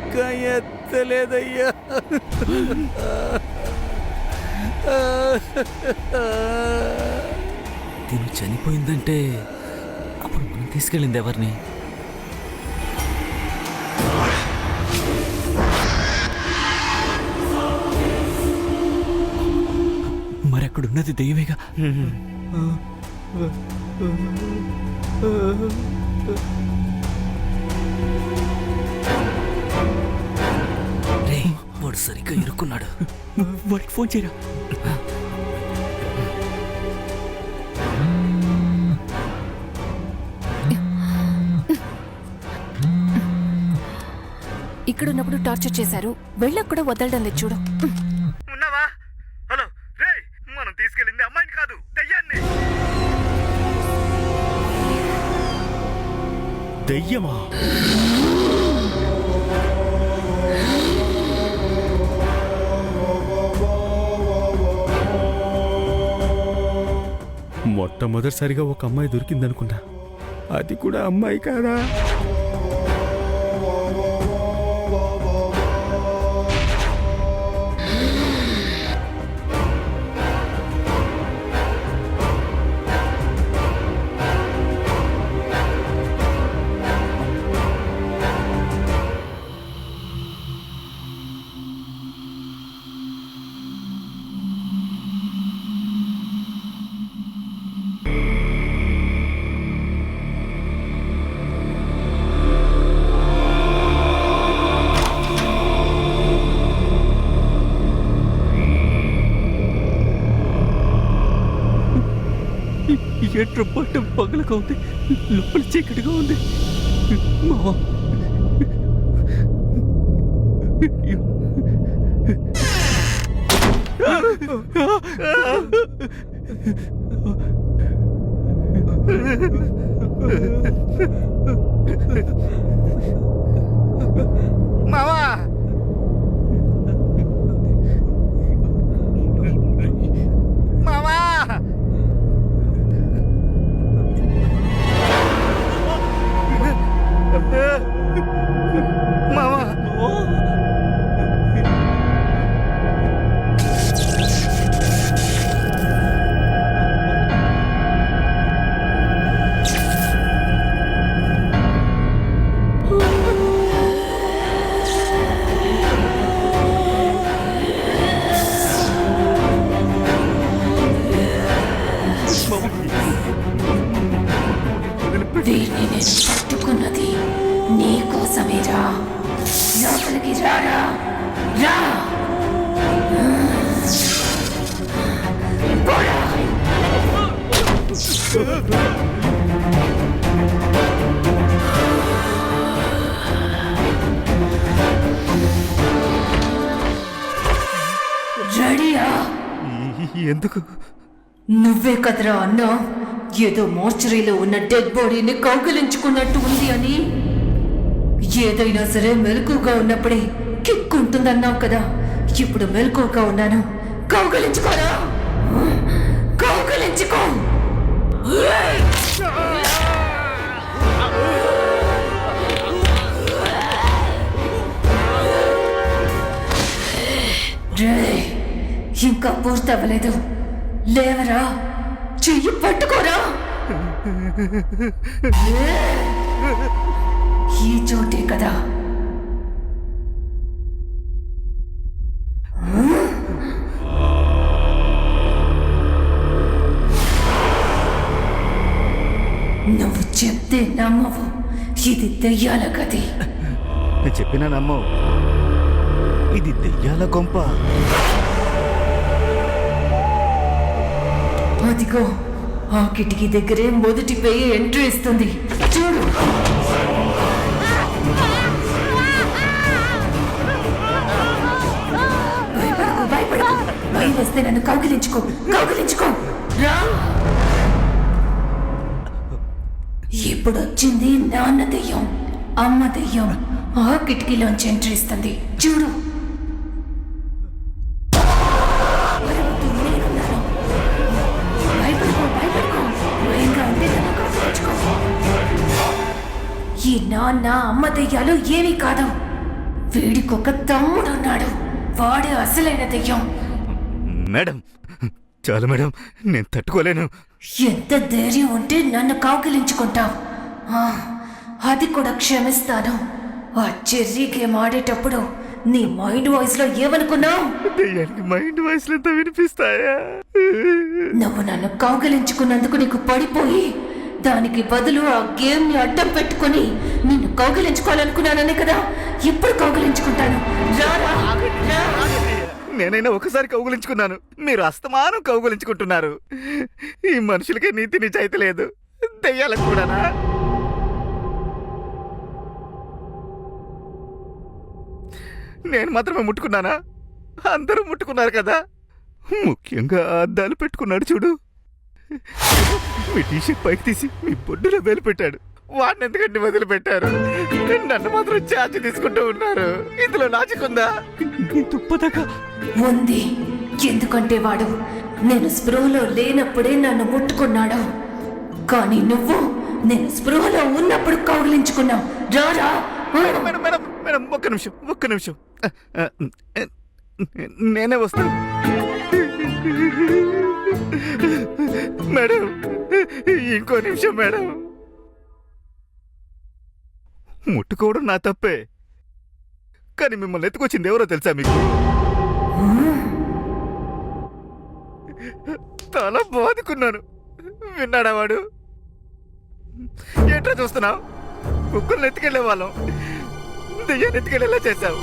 ఇంకా ఎత్తలేదయ్యా. తిను చనిపోయిందంటే అప్పుడు మనం తీసుకెళ్ళింది ఎవరిని? మరక్కడున్నది దెయ్యమేగా. రే, వాడు సరిగ్గా ఇరుక్కున్నాడు. వాడికి ఫోన్ చేయరా. ఇక్కడున్నప్పుడు టార్చర్ చేశారు, వెళ్ళకు కూడా వదలడం లేదు చూడు. ఉన్నావా? హలో రే, మనం తీసుకెళ్ళింది అమ్మాయిని కాదు, దయ్యాన్ని. దెయ్యమా? మొట్టమొదటిసారిగా ఒక అమ్మాయి దొరికిందనుకున్నా, అది కూడా అమ్మాయి కాదా? ఏంట్రా బయట పగలగా ఉంది, లోపల చీకటిగా ఉంది. మావా, మావా, మావా, మావా. దీన్ని నేను పట్టుకున్నది నీకోసమేరా. లోపలికి రారా, రా. పోరా. రెడీయా? ఎందుకు? నువ్వే కదరా అన్నా, ఏదో మోర్చరీలో ఉన్న డెడ్ బాడీని కౌగిలించుకున్నట్టు ఉంది అని. ఏదైనా సరే మెలకుగా ఉన్నప్పుడే కిక్ ఉంటుందన్నావు కదా, ఇప్పుడు మెలకుగా ఉన్నాను. కౌగిలించుకోరా, కౌగిలించుకో. ఇంకా పూర్తి అవ్వలేదు, లేవరా, చెయ్యి పట్టుకోరా. ఈ చోటే కదా. నువ్వు చెప్తే నమ్మవు, ఇది దెయ్యాల గది. నేను చెప్పినా నమ్మవు, ఇది దెయ్యాల కొంప. అదిగో ఆ కిటికీ దగ్గరే మొదటి పేయి ఎంట్రీ ఇస్తుంది, చూడు. భయపడకు, భయపడకు. భయం వస్తే నన్ను కౌగిలించుకో, కౌగిలించుకో. రా. ఇప్పుడు వచ్చింది నాన్న దెయ్యం, అమ్మ దెయ్యం. ఆ కిటికీలోంచి ఎంట్రీ ఇస్తుంది, చూడు. ఈ నాన్న అమ్మ దెయ్యాలు ఏమీ కాదు, వీడికొక తమ్ముడున్నాడు. వాడే అసలైన దెయ్యం. మేడం చాలు మేడం, నేను తట్టుకోలేను. ఎంత ధైర్యం ఉంటే నన్ను కౌగిలించుకుంటావు? అది కూడా క్షమిస్తాను. ఆ చెర్రీ గేమ్ ఆడేటప్పుడు నీ మైండ్ వాయిస్ లో ఏమనుకున్నావు? దెయ్యానికి మైండ్ వాయిస్లు ఎంత వినిపిస్తాయా? నువ్వు నన్ను కౌగిలించుకున్నందుకు నీకు పడిపోయి దానికి బదులు ఆ గేమ్ ని అడ్డం పెట్టుకుని నిన్ను కౌగిలించుకోవాలనుకున్నాననే కదా. ఇప్పుడు కౌగిలించుకుంటాను. రారా, రా. నేనైనా ఒకసారి కౌగులించుకున్నాను, మీరు అస్తమానం కౌగులించుకుంటున్నారు. ఈ మనుషులకే నీతి నిజాయితీ లేదు, దెయ్యాలకు కూడానా? నేను మాత్రమే ముట్టుకున్నానా? అందరూ ముట్టుకున్నారు కదా. ముఖ్యంగా ఆ అద్దాలు పెట్టుకున్నాడు చూడు. మీ టీషర్ట్ పైకి తీసి మీ బొడ్డులో వేలు పెట్టాడు. వాడిని ఎందుకంటే వదిలిపెట్టారు? నన్ను మాత్రం ఛార్జ్ తీసుకుంటూ ఉన్నారు. ఇందులో లాజిక్ ఉందా? ఉంది. ఎందుకంటే వాడు నేను స్పృహలో లేనప్పుడే నన్ను ముట్టుకున్నాడు. కానీ నువ్వు నేను స్పృహలో ఉన్నప్పుడు కౌగిలించుకున్నావు. రారా. మేడం మేడం మేడం మేడం ఒక్క నిమిషం నేనే వస్తాను. మేడం ఇంకో నిమిషం మేడం. ముట్టుకోవడం నా తప్పే, కానీ మిమ్మల్ని ఎత్తుకొచ్చింది ఎవరో తెలుసా మీకు? తల బాదుకున్నాను. విన్నాడా వాడు? ఏంట్రా చూస్తున్నావు? కుక్కల్ని ఎత్తుకెళ్లే వాళ్ళం దెయ్యాన్ని ఎత్తుకెళ్ళేలా చేశావు.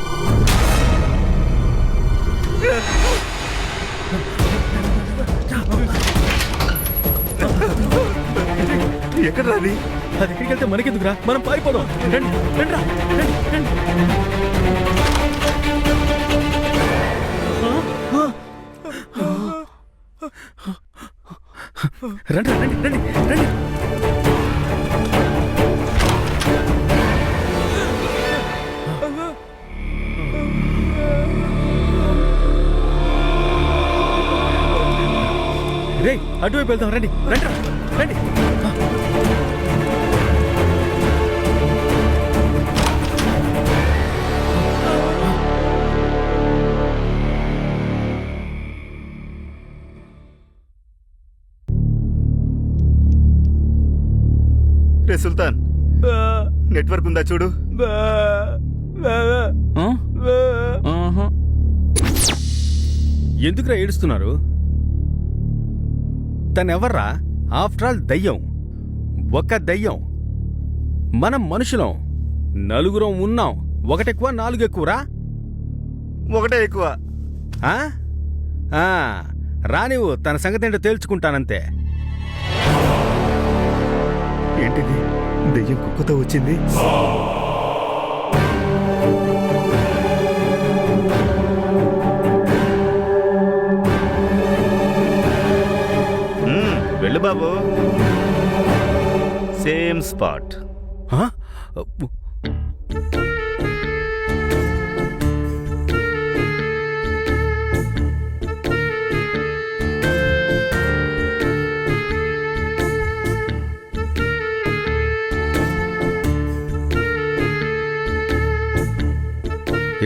ఎక్కడ రాది? అది ఎక్కడికి వెళ్తే మనకెందుకురా, మనం పారిపోదాం. రండి రండి రా, రండి రండి. రండి రండి రండి రండి. రే అటువైపు వెళ్దాం. రండి రండి రండి. రే సుల్తాన్, నెట్వర్క్ ఉందా చూడు. ఎందుకురా ఏడుస్తున్నారు? తనెవర్రా? ఆఫ్టర్ ఆల్ దయ్యం. ఒక దయ్యం. మనం మనుషులం, నలుగురం ఉన్నాం. ఒకటెక్కువ నాలుగు ఎక్కువరా? ఒకటే ఎక్కువ. రానివ్వు, తన సంగతి ఏంటో తేల్చుకుంటానంతే. ఏంటిది? దెయ్యం కుక్కతో వచ్చింది. వెళ్ళు బాబు, సేమ్ స్పాట్.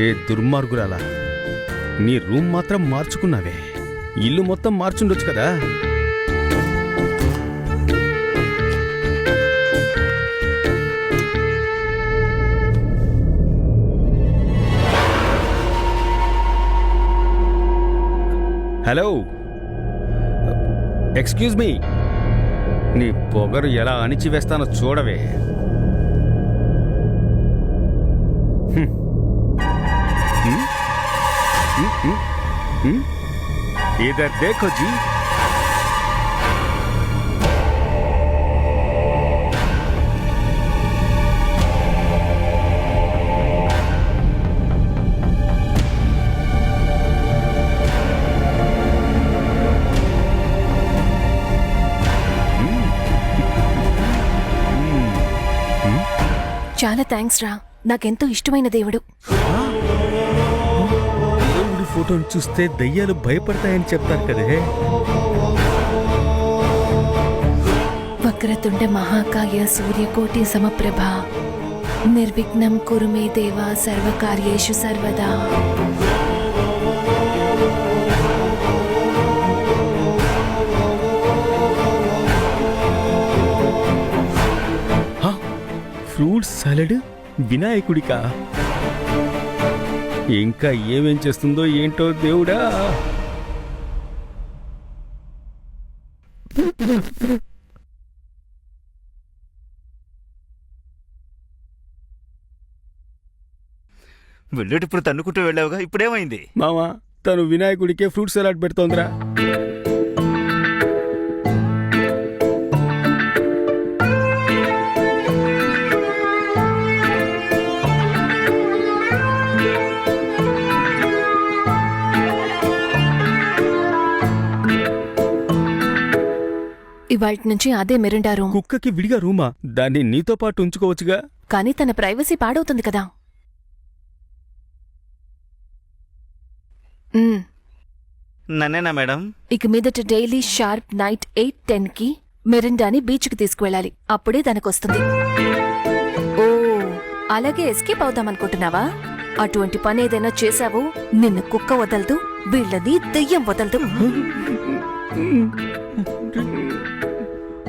ఏ దుర్మార్గురాలా, నీ రూమ్ మాత్రం మార్చుకున్నావే, ఇల్లు మొత్తం మార్చుండొచ్చు కదా. Hello, excuse me. నీ పొగరు ఎలా అణిచివేస్తానో చూడవే. इधर देखो जी. చాలా థ్యాంక్స్ రా, నాకెంతో ఇష్టమైన దేవుడు. దేవుడి ఫోటోని చూస్తే దయ్యాలు భయపడతాయని చెప్తారు కదే. వక్రతుండ మహాకాయ సూర్యకోటి సమప్రభ నిర్విఘ్నం కురు మే దేవా సర్వకార్యేషు సర్వదా. ఫ్రూట్ సాలడ్ వినాయకుడికా? ఇంకా ఏమేం చేస్తుందో ఏంటో దేవుడా. వెళ్ళేటప్పుడు తన్నుకుంటూ వెళ్ళావుగా, ఇప్పుడేమైంది? మామా, తను వినాయకుడికే ఫ్రూట్ సలాడ్ పెడుతోందిరా. ఇవాల్టి నుంచి అదే మిరిండా రూమ్. కుక్కకి విడిగా రూమా? దాన్ని నీతో పాటు ఉంచుకోవచ్చుగా. కానీ తన ప్రైవసీ పాడవుతుంది కదా. నన్నేనా మేడం? ఇక మీదట డైలీ షార్ప్ నైట్ 8-10కి మిరిండాని బీచ్కి తీసుకువెళ్ళాలి. అప్పుడే దానికొస్తుంది. ఓ, అలాగే ఎస్కేప్ అవుదామనుకుంటున్నావా? అటువంటి పని ఏదైనా చేశావో నిన్ను కుక్క వదలదు, వీళ్ళని దెయ్యం వదలదు.